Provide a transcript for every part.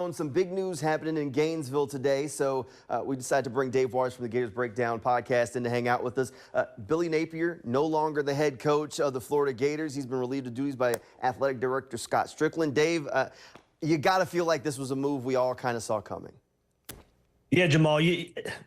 Some big news happening in Gainesville today, so we decided to bring Dave Waters from the Gators Breakdown podcast in to hang out with us. Billy Napier, no longer the head coach of the Florida Gators. He's been relieved of duties by athletic director Scott Strickland. Dave, you got to feel like this was a move we all kind of saw coming. Yeah, Jamal,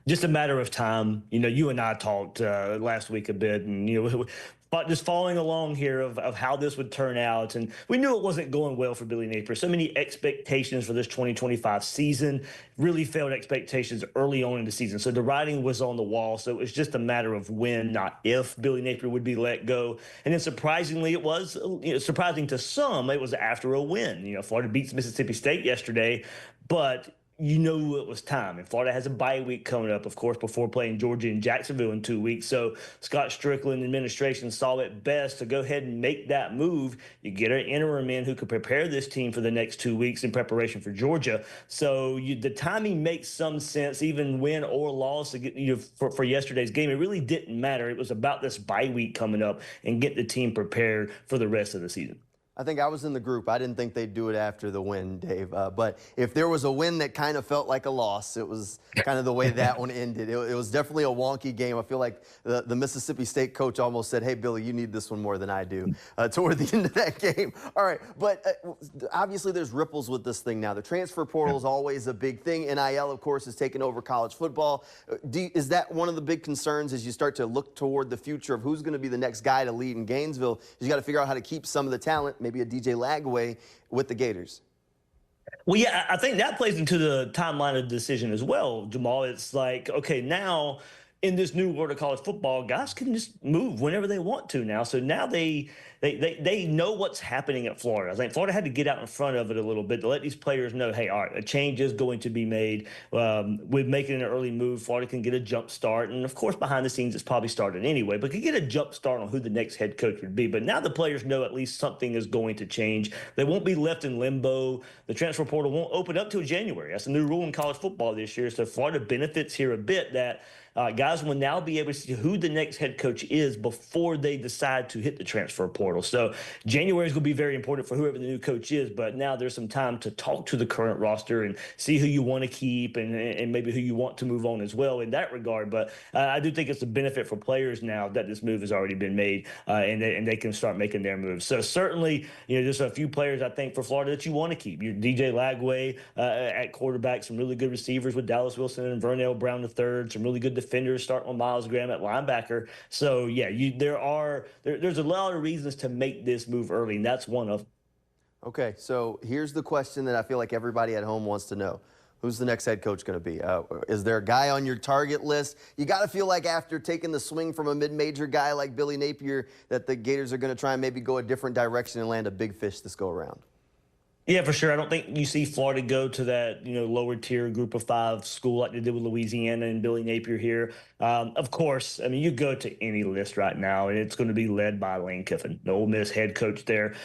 just a matter of time. You and I talked last week a bit, and but just following along here of how this would turn out. And we knew it wasn't going well for Billy Napier. So many expectations for this 2025 season, really failed expectations early on in the season. So the writing was on the wall. So it was just a matter of when, not if, Billy Napier would be let go. And then surprisingly, it was surprising to some, it was after a win. Florida beats Mississippi State yesterday, but it was time. And Florida has a bye week coming up, of course, before playing Georgia and Jacksonville in 2 weeks. So Scott Strickland administration saw it best to go ahead and make that move. You get an interim in who could prepare this team for the next 2 weeks in preparation for Georgia. So the timing makes some sense, even win or loss for yesterday's game. It really didn't matter. It was about this bye week coming up and get the team prepared for the rest of the season. I think I was in the group. I didn't think they'd do it after the win, Dave. But if there was a win that kind of felt like a loss, it was kind of the way that one ended. It was definitely a wonky game. I feel like the Mississippi State coach almost said, hey, Billy, you need this one more than I do toward the end of that game. All right, but obviously there's ripples with this thing now. The transfer portal is always a big thing. NIL, of course, is taking over college football. Is that one of the big concerns as you start to look toward the future of who's going to be the next guy to lead in Gainesville? You got to figure out how to keep some of the talent, maybe a DJ Lagway with the Gators. Well, yeah, I think that plays into the timeline of the decision as well, Jamal. It's like, okay, now in this new world of college football, guys can just move whenever they want to now. So now they know what's happening at Florida. I think Florida had to get out in front of it a little bit to let these players know, hey, all right, a change is going to be made. With making an early move, Florida can get a jump start. And, of course, behind the scenes, it's probably started anyway, but can get a jump start on who the next head coach would be. But now the players know at least something is going to change. They won't be left in limbo. The transfer portal won't open up till January. That's a new rule in college football this year. So Florida benefits here a bit that guys will now be able to see who the next head coach is before they decide to hit the transfer portal. So January is going to be very important for whoever the new coach is, but now there's some time to talk to the current roster and see who you want to keep and maybe who you want to move on as well in that regard. But I do think it's a benefit for players now that this move has already been made and they can start making their moves. So certainly, there's a few players I think for Florida that you want to keep. Your DJ Lagway at quarterback, some really good receivers with Dallas Wilson and Vernell Brown III, some really good defenders starting on Miles Graham at linebacker. So yeah, there's a lot of reasons to make this move early, and that's one of them. Okay, so here's the question that I feel like everybody at home wants to know. Who's the next head coach going to be? Is there a guy on your target list? You got to feel like after taking the swing from a mid-major guy like Billy Napier that the Gators are going to try and maybe go a different direction and land a big fish this go around. Yeah, for sure. I don't think you see Florida go to that, lower tier group of five school like they did with Louisiana and Billy Napier here. Of course, I mean, you go to any list right now, and it's going to be led by Lane Kiffin, the Ole Miss head coach there.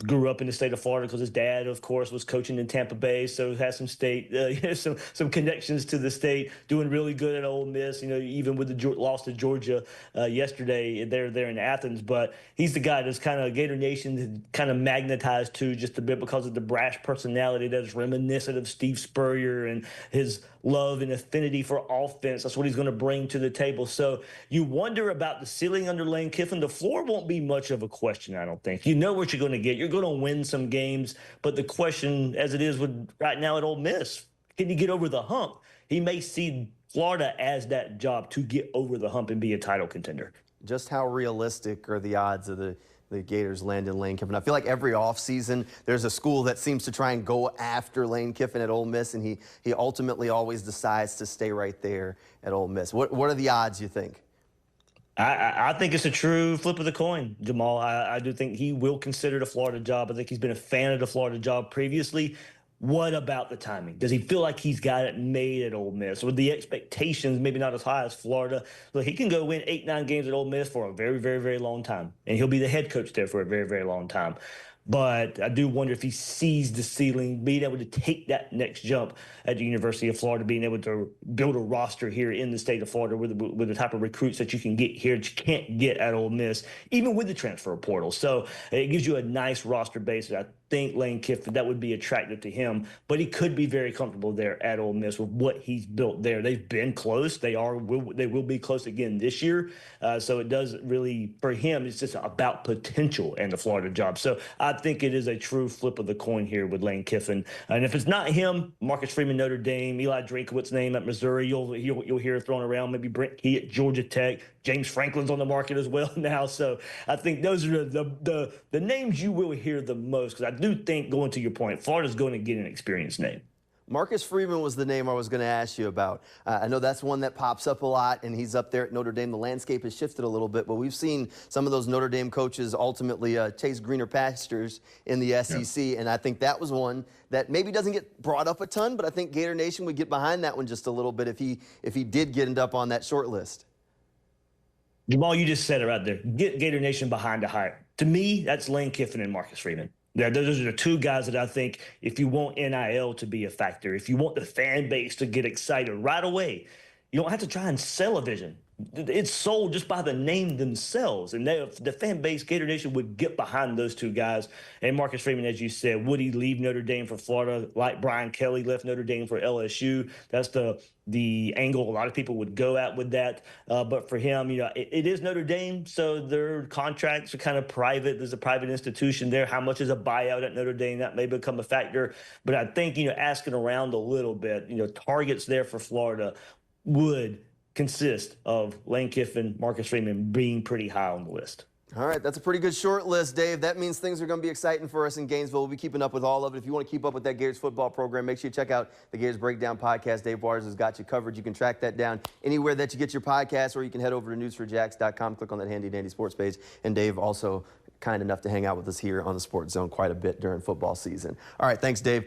Grew up in the state of Florida because his dad, of course, was coaching in Tampa Bay, so has some state, some connections to the state. Doing really good at Ole Miss, even with the loss to Georgia yesterday. They're there in Athens, but he's the guy that's kind of Gator Nation kind of magnetized to just a bit because of the brash personality that is reminiscent of Steve Spurrier and his love and affinity for offense. That's what he's going to bring to the table. So you wonder about the ceiling under Lane Kiffin. The floor won't be much of a question, I don't think. You know what you're going to get. You're going to win some games, but the question, as it is with right now at Ole Miss, can you get over the hump? He may see Florida as that job to get over the hump and be a title contender. Just how realistic are the odds of the Gators landing Lane Kiffin? I feel like every offseason there's a school that seems to try and go after Lane Kiffin at Ole Miss, and he ultimately always decides to stay right there at Ole Miss. What are the odds, you think? I think it's a true flip of the coin, Jamal. I do think he will consider the Florida job. I think he's been a fan of the Florida job previously. What about the timing? Does he feel like he's got it made at Ole Miss? With the expectations maybe not as high as Florida, look, he can go win 8-9 games at Ole Miss for a very, very, very long time, and he'll be the head coach there for a very, very long time. But I do wonder if he sees the ceiling, being able to take that next jump at the University of Florida, being able to build a roster here in the state of Florida with the type of recruits that you can get here that you can't get at Ole Miss, even with the transfer portal. So it gives you a nice roster base that I think Lane Kiffin, that would be attractive to him, but he could be very comfortable there at Ole Miss with what he's built there. They've been close. They will be close again this year. So it does really, for him, it's just about potential and the Florida job. So I think it is a true flip of the coin here with Lane Kiffin. And if it's not him, Marcus Freeman, Notre Dame, Eli Drinkowitz's name at Missouri, you'll hear thrown around. Maybe Brent Key at Georgia Tech. James Franklin's on the market as well now. So I think those are the names you will hear the most, because I do think, going to your point, Florida's going to get an experienced name. Marcus Freeman was the name I was going to ask you about. I know that's one that pops up a lot, and he's up there at Notre Dame. The landscape has shifted a little bit, but we've seen some of those Notre Dame coaches ultimately chase greener pastures in the SEC, and I think that was one that maybe doesn't get brought up a ton, but I think Gator Nation would get behind that one just a little bit if he did get end up on that short list. Jamal, you just said it right there. Get Gator Nation behind the hire. To me, that's Lane Kiffin and Marcus Freeman. Those are the two guys that I think, if you want NIL to be a factor, if you want the fan base to get excited right away, you don't have to try and sell a vision. It's sold just by the name themselves. And the fan base, Gator Nation, would get behind those two guys. And Marcus Freeman, as you said, would he leave Notre Dame for Florida like Brian Kelly left Notre Dame for LSU? That's the angle a lot of people would go at with that. But for him, it is Notre Dame, so their contracts are kind of private. There's a private institution there. How much is a buyout at Notre Dame? That may become a factor. But I think, asking around a little bit, targets there for Florida would consist of Lane Kiffin, Marcus Freeman being pretty high on the list. All right, that's a pretty good short list, Dave. That means things are going to be exciting for us in Gainesville. We'll be keeping up with all of it. If you want to keep up with that Gators football program, make sure you check out the Gators Breakdown podcast. Dave Waters has got you covered. You can track that down anywhere that you get your podcast, or you can head over to news4jax.com, click on that handy-dandy sports page. And Dave also kind enough to hang out with us here on the Sports Zone quite a bit during football season. All right, thanks, Dave.